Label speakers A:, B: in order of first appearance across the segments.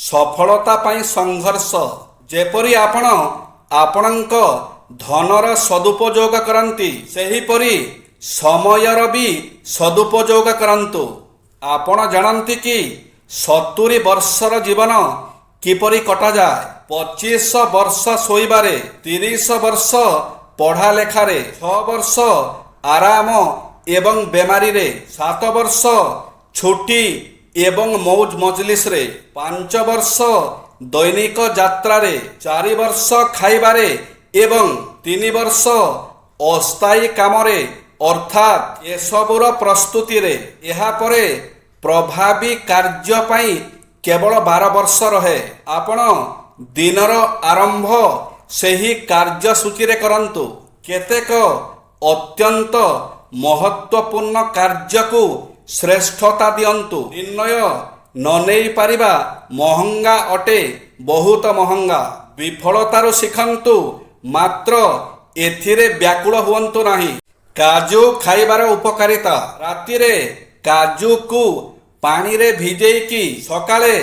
A: ସଫଳତା ପାଇଁ ସଂଘର୍ଷ। ଯେପରି ଆପଣ ଆପଣଙ୍କ ଧନର ସଦୁପଯୋଗ କରନ୍ତି, ସେହିପରି ସମୟର ବି ସଦୁପଯୋଗ କରନ୍ତୁ। ଆପଣ ଜାଣନ୍ତି କି 70 ବର୍ଷର ଜୀବନ କିପରି କଟାଯାଏ? 25 ବର୍ଷ ଶୋଇବାରେ, 30 ବର୍ଷ ପଢ଼ା ଲେଖାରେ, 6 ବର୍ଷ ଆରାମ ଏବଂ ବେମାରୀରେ, 7 ବର୍ଷ ଛୁଟି ଏବଂ ମୌଜ ମଜଲିସରେ, 5 ବର୍ଷ ଦୈନିକ ଯାତ୍ରାରେ, 4 ବର୍ଷ ଖାଇବାରେ ଏବଂ 3 ବର୍ଷ ଅସ୍ଥାୟୀ କାମରେ ଅର୍ଥାତ୍ ଏସବୁର ପ୍ରସ୍ତୁତିରେ। ଏହାପରେ ପ୍ରଭାବୀ କାର୍ଯ୍ୟ ପାଇଁ କେବଳ 12 ବର୍ଷ ରହେ। ଆପଣ ଦିନର ଆରମ୍ଭ ସେହି କାର୍ଯ୍ୟସୂଚୀରେ କରନ୍ତୁ। କେତେକ ଅତ୍ୟନ୍ତ ମହତ୍ୱପୂର୍ଣ୍ଣ କାର୍ଯ୍ୟକୁ ଶ୍ରେଷ୍ଠତା ଦିଅନ୍ତୁ। ନିର୍ଣ୍ଣୟ ନ ନେଇପାରିବା ମହଙ୍ଗା ଅଟେ, ବହୁତ ମହଙ୍ଗା। ବିଫଳତାରୁ ଶିଖନ୍ତୁ, ମାତ୍ର ଏଥିରେ ବ୍ୟାକୁଳ ହୁଅନ୍ତୁ ନାହିଁ। କାଜୁ ଖାଇବାର ଉପକାରିତା। ରାତିରେ କାଜୁକୁ ପାଣିରେ ଭିଜେଇକି ସକାଳେ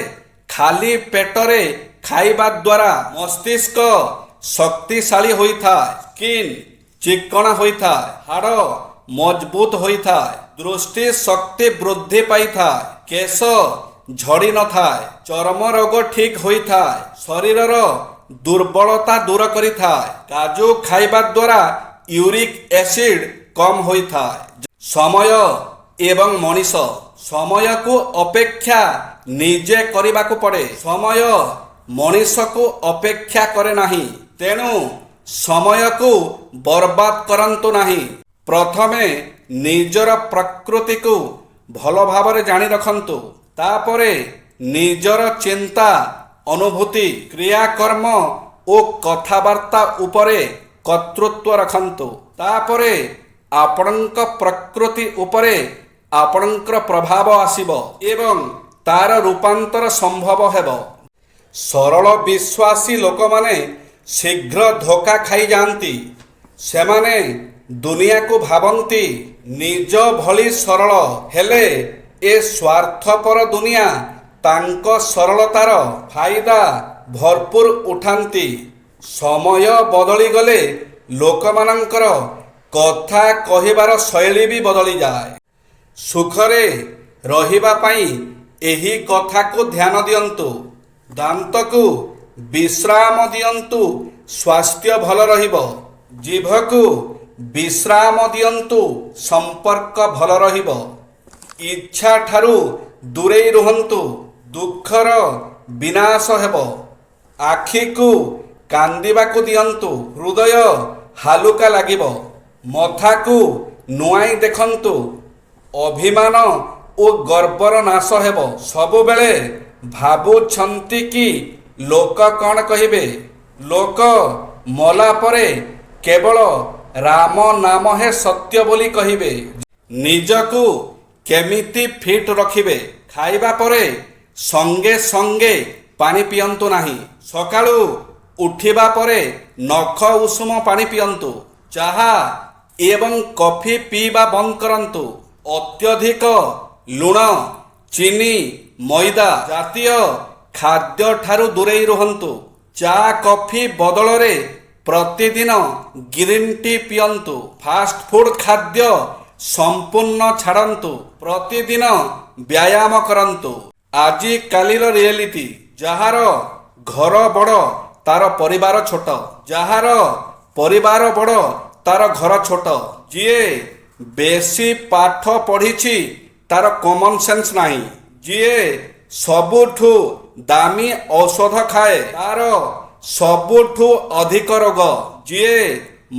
A: ଖାଲି ପେଟରେ ଖାଇବା ଦ୍ୱାରା ମସ୍ତିଷ୍କ ଶକ୍ତିଶାଳୀ ହୋଇଥାଏ, ସ୍କିନ୍ ଚିକ୍କଣ ହୋଇଥାଏ, ହାଡ଼ ମଜବୁତ ହୋଇଥାଏ, ଦୃଷ୍ଟି ଶକ୍ତି ବୃଦ୍ଧି ପାଇଥାଏ, କେଶ ଝଡ଼ି ନଥାଏ, ଚର୍ମ ରୋଗ ଠିକ ହୋଇଥାଏ, ଶରୀରର ଦୁର୍ବଳତା ଦୂର କରିଥାଏ। କାଜୁ ଖାଇବା ଦ୍ୱାରା ୟୁରିକ ଏସିଡ୍ କମ୍ ହୋଇଥାଏ। ସମୟ ଏବଂ ମଣିଷ। ସମୟକୁ ଅପେକ୍ଷା ନିଜେ କରିବାକୁ ପଡ଼େ। ସମୟ ମଣିଷକୁ ଅପେକ୍ଷା କରେ ନାହିଁ। ତେଣୁ ସମୟକୁ ବର୍ବାଦ କରନ୍ତୁ ନାହିଁ। ପ୍ରଥମେ ନିଜର ପ୍ରକୃତିକୁ ଭଲ ଭାବରେ ଜାଣି ରଖନ୍ତୁ। ତାପରେ ନିଜର ଚିନ୍ତା, ଅନୁଭୂତି, କ୍ରିୟାକର୍ମ ଓ କଥାବାର୍ତ୍ତା ଉପରେ କର୍ତ୍ତୃତ୍ୱ ରଖନ୍ତୁ। ତାପରେ ଆପଣଙ୍କ ପ୍ରକୃତି ଉପରେ ଆପଣଙ୍କର ପ୍ରଭାବ ଆସିବ ଏବଂ ତାର ରୂପାନ୍ତର ସମ୍ଭବ ହେବ। ସରଳ ବିଶ୍ୱାସୀ ଲୋକମାନେ ଶୀଘ୍ର ଧୋକା ଖାଇଯାଆନ୍ତି। ସେମାନେ ଦୁନିଆକୁ ଭାବନ୍ତି ନିଜ ଭଳି ସରଳ, ହେଲେ ଏ ସ୍ୱାର୍ଥପର ଦୁନିଆ ତାଙ୍କ ସରଳତାର ଫାଇଦା ଭରପୁର ଉଠାନ୍ତି। ସମୟ ବଦଳିଗଲେ ଲୋକମାନଙ୍କର କଥା କହିବାର ଶୈଳୀ ବି ବଦଳିଯାଏ। ସୁଖରେ ରହିବା ପାଇଁ ଏହି କଥାକୁ ଧ୍ୟାନ ଦିଅନ୍ତୁ। ଦାନ୍ତକୁ ବିଶ୍ରାମ ଦିଅନ୍ତୁ, ସ୍ୱାସ୍ଥ୍ୟ ଭଲ ରହିବ। ଜିଭକୁ ବିଶ୍ରାମ ଦିଅନ୍ତୁ, ସମ୍ପର୍କ ଭଲ ରହିବ। ଇଚ୍ଛା ଠାରୁ ଦୂରେଇ ରୁହନ୍ତୁ, ଦୁଃଖର ବିନାଶ ହେବ। ଆଖିକୁ କାନ୍ଦିବାକୁ ଦିଅନ୍ତୁ, ହୃଦୟ ହାଲୁକା ଲାଗିବ। ମଥାକୁ ନୁଆଁଇ ଦେଖନ୍ତୁ, ଅଭିମାନ ଓ ଗର୍ବର ନାଶ ହେବ। ସବୁବେଳେ ଭାବୁଛନ୍ତି କି ଲୋକ କ'ଣ କହିବେ? ଲୋକ ମଲା ପରେ କେବଳ ରାମ ନାମ ହିଁ ସତ୍ୟ ବୋଲି କହିବେ। ନିଜକୁ କେମିତି ଫିଟ୍ ରଖିବେ? ଖାଇବା ପରେ ସଙ୍ଗେ ସଙ୍ଗେ ପାଣି ପିଅନ୍ତୁ ନାହିଁ। ସକାଳୁ ଉଠିବା ପରେ ନଖ ଉଷୁମ ପାଣି ପିଅନ୍ତୁ। ଚାହା ଏବଂ କଫି ପିଇବା ବନ୍ଦ କରନ୍ତୁ। ଅତ୍ୟଧିକ ଲୁଣ, ଚିନି, ମଇଦା ଜାତୀୟ ଖାଦ୍ୟ ଠାରୁ ଦୂରେଇ ରୁହନ୍ତୁ। ଚା କଫି ବଦଳରେ ପ୍ରତିଦିନ ଗ୍ରୀନ୍ ଟି ପିଅନ୍ତୁ। ଫାଷ୍ଟ ଫୁଡ୍ ଖାଦ୍ୟ ସମ୍ପୂର୍ଣ୍ଣ ଛାଡ଼ନ୍ତୁ। ପ୍ରତିଦିନ ବ୍ୟାୟାମ କରନ୍ତୁ। ଆଜିକାଲିର ରିଏଲିଟି, ଯାହାର ଘର ବଡ଼ ତାର ପରିବାର ଛୋଟ, ଯାହାର ପରିବାର ବଡ଼ ତାର ଘର ଛୋଟ। ଯିଏ ବେଶୀ ପାଠ ପଢ଼ିଛି ତାର କମନ ସେନ୍ସ ନାହିଁ। ଯିଏ ସବୁଠୁ ଦାମୀ ଔଷଧ ଖାଏ ତାର ସବୁଠୁ ଅଧିକ ରୋଗ। ଯିଏ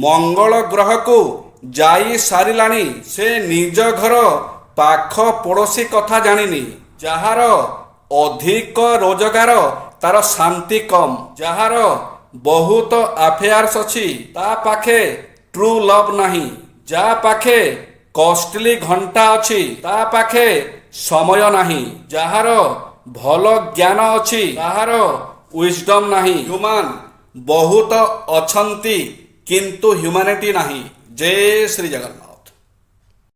A: ମଙ୍ଗଳ ଗ୍ରହକୁ ଯାଇ ସାରିଲାଣି ସେ ନିଜ ଘର ପାଖ ପଡ଼ୋଶୀ କଥା ଜାଣିନି। ଯାହାର ଅଧିକ ରୋଜଗାର ତାର ଶାନ୍ତି କମ୍। ଯାହାର ବହୁତ ଆଫେୟାର୍ସ ଅଛି ତା ପାଖେ ଟ୍ରୁ ଲଭ୍ ନାହିଁ। ଯାହା ପାଖେ କଷ୍ଟଲି ଘଣ୍ଟା ଅଛି ତା ପାଖେ ସମୟ ନାହିଁ। ଯାହାର ଭଲ ଜ୍ଞାନ ଅଛି ତାହାର ୱିଜଡମ୍ ନାହିଁ। ହ୍ୟୁମାନ ବହୁତ ଅଛନ୍ତି କିନ୍ତୁ ହ୍ୟୁମାନିଟି ନାହିଁ। ଜୟ ଶ୍ରୀ ଜଗନ୍ନାଥ।